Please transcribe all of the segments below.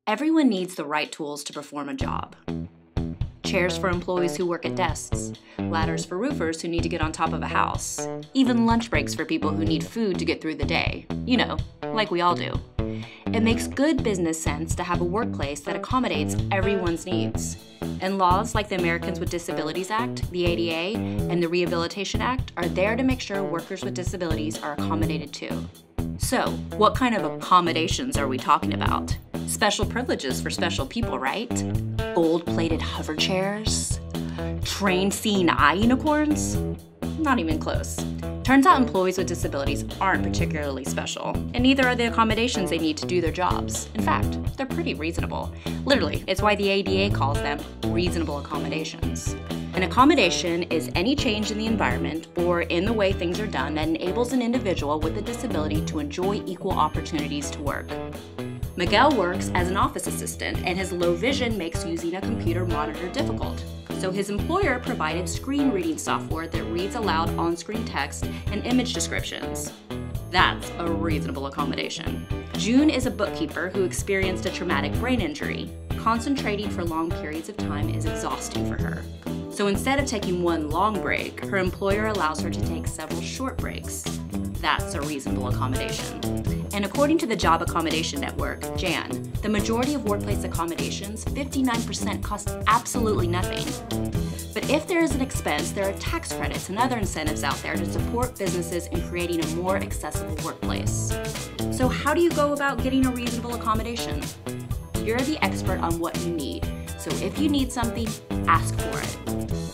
Everyone needs the right tools to perform a job. Chairs for employees who work at desks, ladders for roofers who need to get on top of a house, even lunch breaks for people who need food to get through the day. You know, like we all do. It makes good business sense to have a workplace that accommodates everyone's needs. And laws like the Americans with Disabilities Act, the ADA, and the Rehabilitation Act are there to make sure workers with disabilities are accommodated too. So, what kind of accommodations are we talking about? Special privileges for special people, right? Gold-plated hover chairs? Trained seeing eye unicorns? Not even close. Turns out employees with disabilities aren't particularly special, and neither are the accommodations they need to do their jobs. In fact, they're pretty reasonable. Literally, it's why the ADA calls them reasonable accommodations. An accommodation is any change in the environment or in the way things are done that enables an individual with a disability to enjoy equal opportunities to work. Miguel works as an office assistant, and his low vision makes using a computer monitor difficult. So his employer provided screen reading software that reads aloud on-screen text and image descriptions. That's a reasonable accommodation. June is a bookkeeper who experienced a traumatic brain injury. Concentrating for long periods of time is exhausting for her. So instead of taking one long break, her employer allows her to take several short breaks. That's a reasonable accommodation. And according to the Job Accommodation Network, JAN, the majority of workplace accommodations, 59%, cost absolutely nothing. But if there is an expense, there are tax credits and other incentives out there to support businesses in creating a more accessible workplace. So how do you go about getting a reasonable accommodation? You're the expert on what you need, so if you need something, ask for it.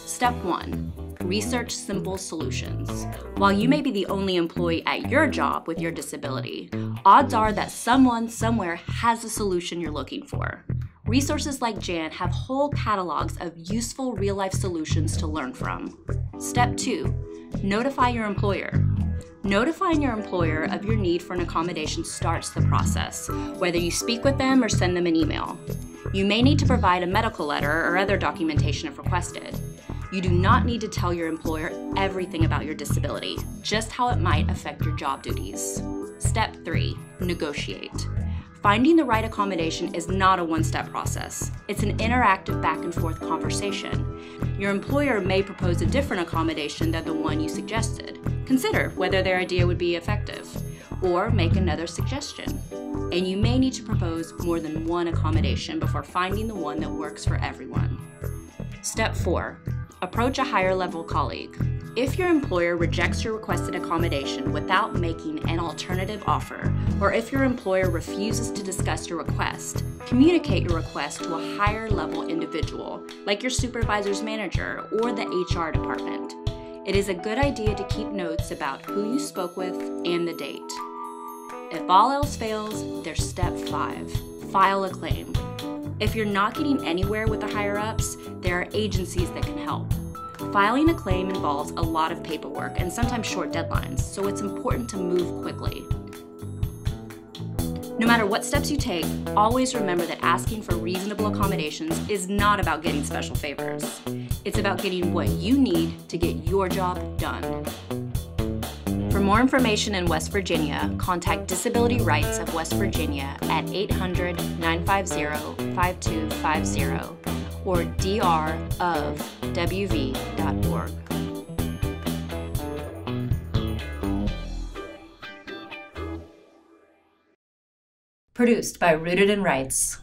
Step 1. Research simple solutions. While you may be the only employee at your job with your disability, odds are that someone somewhere has a solution you're looking for. Resources like JAN have whole catalogs of useful real-life solutions to learn from. Step 2. Notify your employer. Notifying your employer of your need for an accommodation starts the process, whether you speak with them or send them an email. You may need to provide a medical letter or other documentation if requested. You do not need to tell your employer everything about your disability, just how it might affect your job duties. Step 3. Negotiate. Finding the right accommodation is not a one-step process. It's an interactive back-and-forth conversation. Your employer may propose a different accommodation than the one you suggested. Consider whether their idea would be effective, or make another suggestion. And you may need to propose more than one accommodation before finding the one that works for everyone. Step 4. Approach a higher-level colleague. If your employer rejects your requested accommodation without making an alternative offer, or if your employer refuses to discuss your request, communicate your request to a higher-level individual, like your supervisor's manager or the HR department. It is a good idea to keep notes about who you spoke with and the date. If all else fails, there's step 5. File a claim. If you're not getting anywhere with the higher-ups, there are agencies that can help. Filing a claim involves a lot of paperwork and sometimes short deadlines, so it's important to move quickly. No matter what steps you take, always remember that asking for reasonable accommodations is not about getting special favors. It's about getting what you need to get your job done. For more information in West Virginia, contact Disability Rights of West Virginia at 800-950-5250 or drofwv.org. Produced by Rooted in Rights.